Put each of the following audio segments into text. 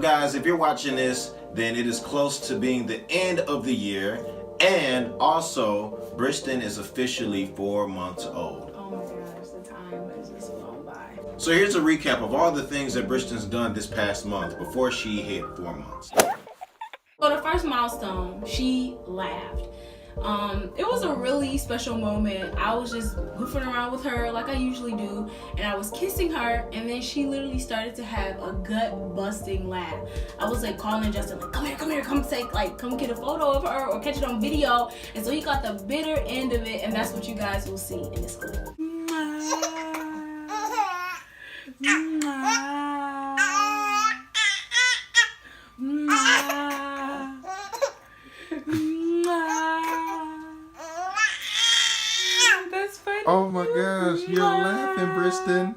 guys, if you're watching this, then it is close to being the end of the year. And also, Brystin is officially 4 months old. Oh my gosh, the time has just gone by. So here's a recap of all the things that Brystin's done this past month before she hit 4 months. So the first milestone, she laughed. It was a really special moment. I was just goofing around with her like I usually do, and I was kissing her, and then she literally started to have a gut-busting laugh. I was like calling Justin, like, come here, come get a photo of her or catch it on video. And so he got the bitter end of it, and that's what you guys will see in this clip. Oh my gosh, you're laughing, Brystin.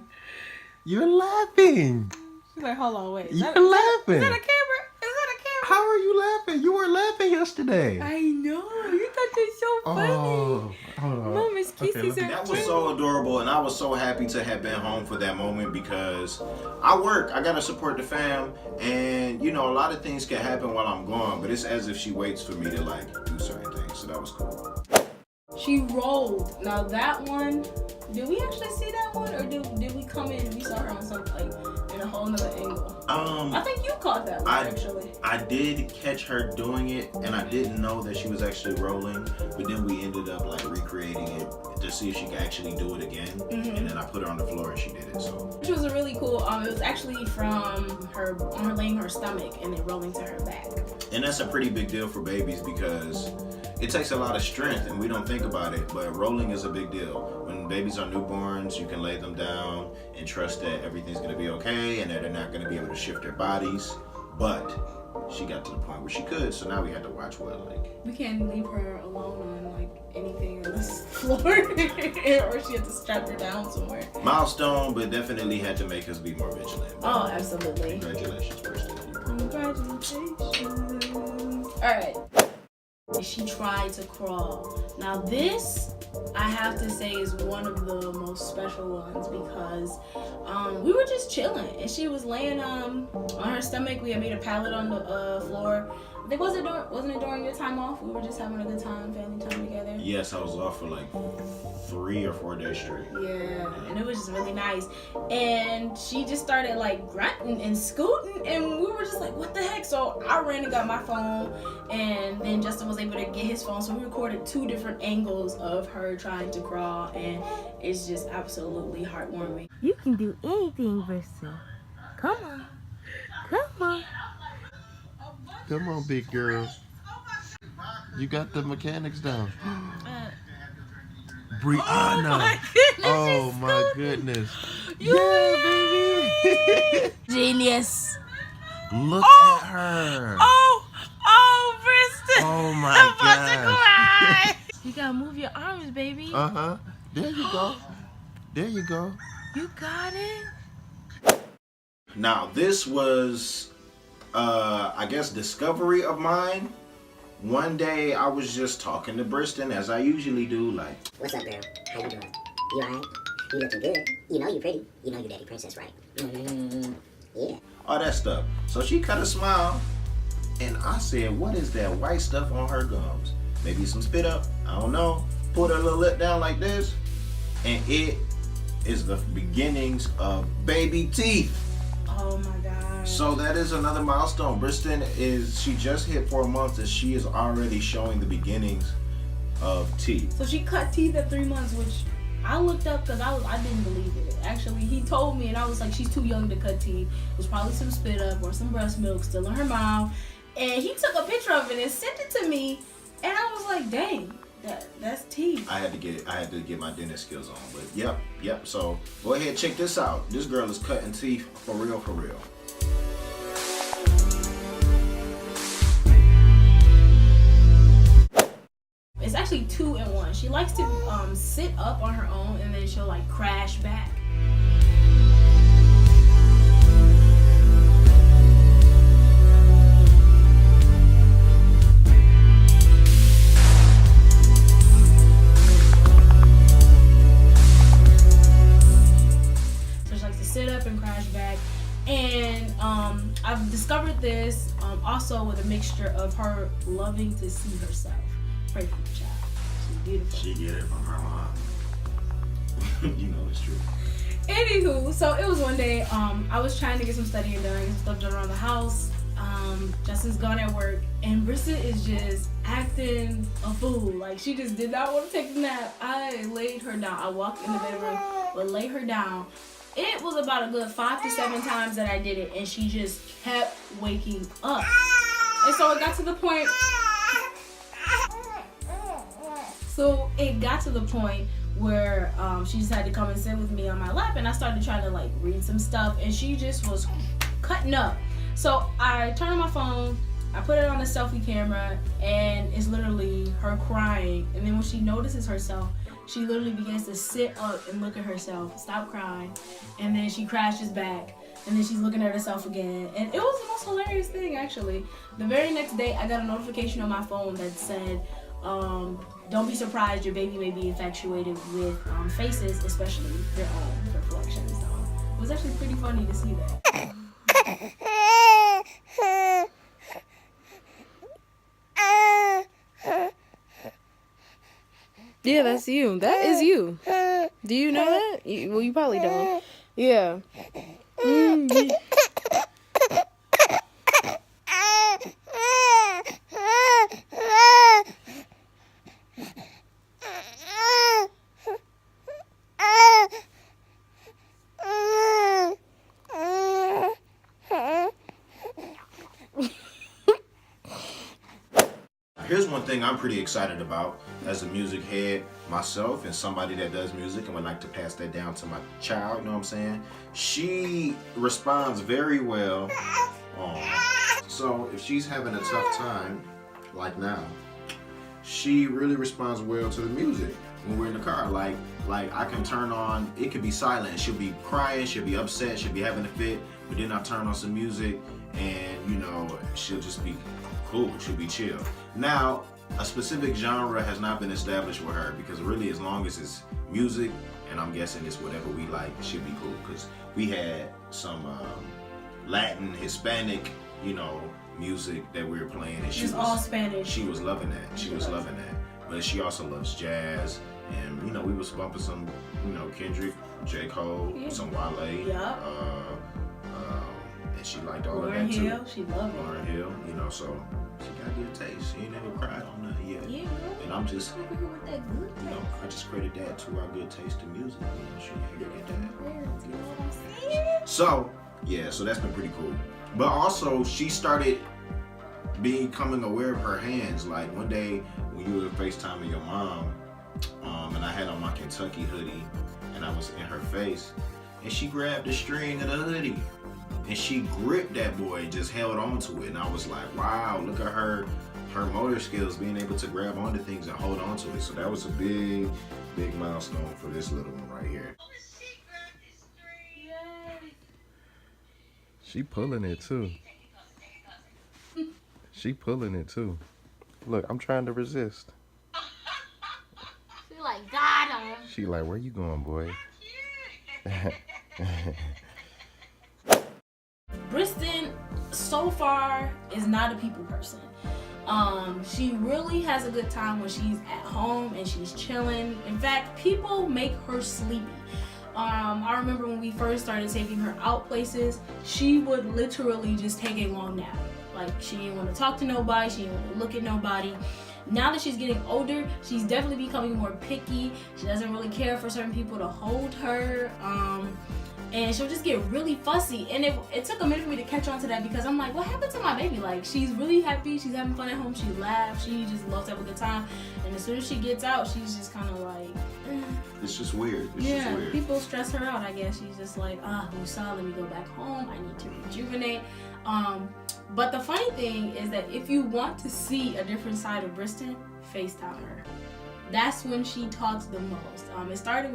You're laughing. She's like, hold on, wait. You're laughing. Is that a camera? Is that a camera? How are you laughing? You were laughing yesterday. I know. You thought they so funny. Oh, hold on. Mama's kisses are That was so adorable, and I was so happy to have been home for that moment because I work. I gotta support the fam, and you know, a lot of things can happen while I'm gone, but it's as if she waits for me to like do certain things. So that was cool. She rolled. Now that one, did we actually see that one, or did we come in and we saw her on something like in a whole nother angle? I think you caught that one actually. I did catch her doing it, and I didn't know that she was actually rolling. But then we ended up like recreating it to see if she could actually do it again. And then I put her on the floor and she did it. So which was a really cool. It was actually from her laying her stomach and then rolling to her back. And that's a pretty big deal for babies because it takes a lot of strength and we don't think about it, but rolling is a big deal. When babies are newborns, you can lay them down and trust that everything's gonna be okay and that they're not gonna be able to shift their bodies. But she got to the point where she could, so now we had to watch what, like. We can't leave her alone on like anything on this floor or she had to strap her down somewhere. Milestone, but definitely had to make us be more vigilant. Oh, absolutely. Congratulations, Brystin. Congratulations. Alright. She tried to crawl. Now this, I have to say, is one of the most special ones because we were just chilling and she was laying on her stomach. We had made a pallet on the floor. I think wasn't it during your time off? We were just having a good time, family time together. Yes, I was off for like 3 or 4 days straight. Yeah, and it was just really nice. And she just started like grunting and scooting, and we were just like, what the heck? So I ran and got my phone, and then Justin was able to get his phone. So we recorded 2 different angles of her trying to crawl, and it's just absolutely heartwarming. You can do anything, Brystin. Come on. Come on. Come on, big girl. You got the mechanics down. Brianna. Oh my goodness. Yeah, baby. Genius. Look at her. Oh, Brystin. Oh my I'm about gosh. to cry. You gotta move your arms, baby. Uh-huh. There you go. There you go. You got it. Now, this was, I guess, discovery of mine. One day, I was just talking to Brystin, as I usually do, like, what's up, girl? How you doing? You alright? You looking good. You know you pretty. You know you daddy princess, right? Yeah. all that stuff. So she cut a smile, and I said, what is that white stuff on her gums? Maybe some spit up, I don't know. Put her little lip down like this, and it is the beginnings of baby teeth. Oh my God. So that is another milestone. Brystin she just hit 4 months and she is already showing the beginnings of teeth. So she cut teeth at 3 months, which I looked up because I didn't believe it. Actually, he told me and I was like, she's too young to cut teeth. It was probably some spit up or some breast milk still in her mouth. And he took a picture of it and sent it to me, and I was like, dang. That's teeth. I had to get my dentist skills on, but yep. So go ahead, check this out. This girl is cutting teeth for real, for real. It's actually 2 in 1. She likes to sit up on her own and then she'll like crash back. Sit up and crash back. And I've discovered this, also with a mixture of her loving to see herself. Pray for the child. She's beautiful. She get it from her mom. You know it's true. Anywho, so it was one day, I was trying to get some studying done, get some stuff done around the house. Justin's gone at work, and Brystin is just acting a fool. Like, she just did not want to take a nap. I laid her down. I walked in the bedroom, but lay her down. It was about a good 5 to 7 times that I did it, and she just kept waking up. And so it got to the point. Where she just had to come and sit with me on my lap, and I started trying to like read some stuff, and she just was cutting up. So I turned on my phone, I put it on the selfie camera, and it's literally her crying. And then when she notices herself, she literally begins to sit up and look at herself, stop crying, and then she crashes back, and then she's looking at herself again. And it was the most hilarious thing, actually. The very next day, I got a notification on my phone that said, don't be surprised, your baby may be infatuated with faces, especially their own reflections. So it was actually pretty funny to see that. Yeah, that's you. That is you. Do you know that? Well, you probably don't. Yeah. Here's one thing I'm pretty excited about as a music head myself and somebody that does music and would like to pass that down to my child, you know what I'm saying? She responds very well. So if she's having a tough time, like now, she really responds well to the music when we're in the car. Like I can turn on, it could be silent. She'll be crying, she'll be upset, she'll be having a fit, but then I turn on some music and, you know, she'll just be cool, she'll be chill. Now, a specific genre has not been established with her because really as long as it's music, and I'm guessing it's whatever we like, she'll be cool. Because we had some Latin, Hispanic, you know, music that we were playing, and she was all Spanish. She was loving that. She was loving that. But she also loves jazz, and you know, we was bumping some, you know, Kendrick, J. Cole, some Wale. Yeah. And she liked all Lauryn of that too. Hill, she loved it. Lauryn Hill, you know, so she got good taste. She ain't never cried on nothing yet. Yeah. And I'm just, With that good you know, I just credit that to our good taste in music. You know, she ain't get that. You know what I'm saying? So, yeah, so that's been pretty cool. But also, she started becoming aware of her hands. Like one day when you were FaceTiming your mom, and I had on my Kentucky hoodie, and I was in her face, and she grabbed the string of the hoodie, and she gripped that boy and just held on to it. And I was like, wow, look at her motor skills, being able to grab onto things and hold on to it. So that was a big, big milestone for this little one right here. She pulling it too. She pulling it too. Look, I'm trying to resist. She like, got him. She like, where you going, boy? Brystin, so far, is not a people person. She really has a good time when she's at home and she's chilling. In fact, people make her sleepy. I remember when we first started taking her out places, she would literally just take a long nap. Like, she didn't want to talk to nobody, she didn't want to look at nobody. Now that she's getting older, she's definitely becoming more picky. She doesn't really care for certain people to hold her. And she'll just get really fussy. And it took a minute for me to catch on to that because I'm like, what happened to my baby? Like, she's really happy, she's having fun at home, she laughs, she just loves to have a good time. And as soon as she gets out, she's just kind of like, It's just weird. It's yeah, just weird. people stress her out, I guess. She's just like, Musa, let me go back home. I need to rejuvenate. But the funny thing is that if you want to see a different side of Brystin, FaceTime her. That's when she talks the most. It started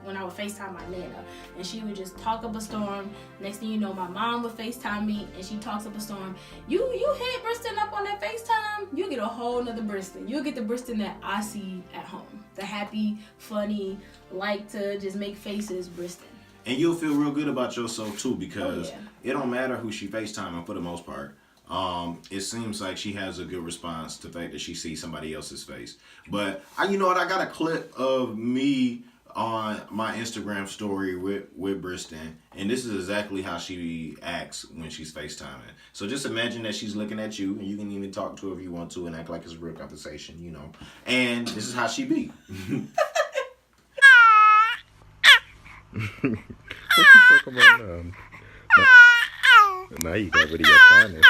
when I would FaceTime my Nana, and she would just talk up a storm. Next thing you know, my mom would FaceTime me, and she talks up a storm. You hit Brystin up on that FaceTime, you get a whole nother Brystin. You'll get the Brystin that I see at home. The happy, funny, like to just make faces Brystin. And you'll feel real good about yourself too, because it don't matter who she FaceTiming for the most part. it seems like she has a good response to the fact that she sees somebody else's face. But you know what? I got a clip of me on my Instagram story with Brystin, and this is exactly how she acts when she's FaceTiming. So just imagine that she's looking at you, and you can even talk to her if you want to and act like it's a real conversation, you know. And this is how she be. What you talking about now? Now you got video finally.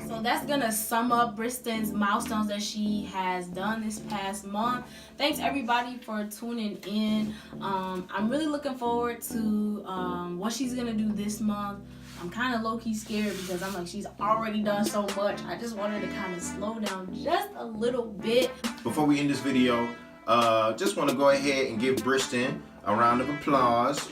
So that's gonna sum up Brystin's milestones that she has done this past month. Thanks everybody for tuning in. I'm really looking forward to what she's gonna do this month. I'm kind of low-key scared because I'm like, she's already done so much. I just want her to kind of slow down just a little bit. Before we end this video, just want to go ahead and give Brystin a round of applause.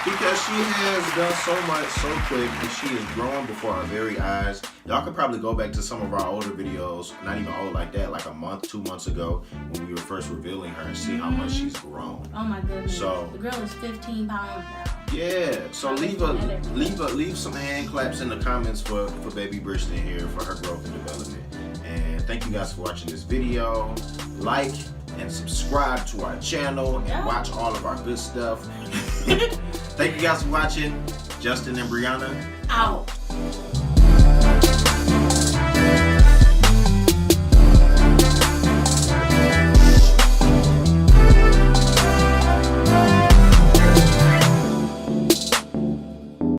Because she has done so much so quick, and she is growing before our very eyes. Y'all could probably go back to some of our older videos, not even old like that, like a month, 2 months ago, when we were first revealing her, and see how much she's grown. Oh my goodness. So the girl is 15 pounds now. yeah, so leave some hand claps in the comments for baby Brystin here for her growth and development. And thank you guys for watching this video. Like and subscribe to our channel and watch all of our good stuff. Thank you guys for watching. Justin and Brianna Out.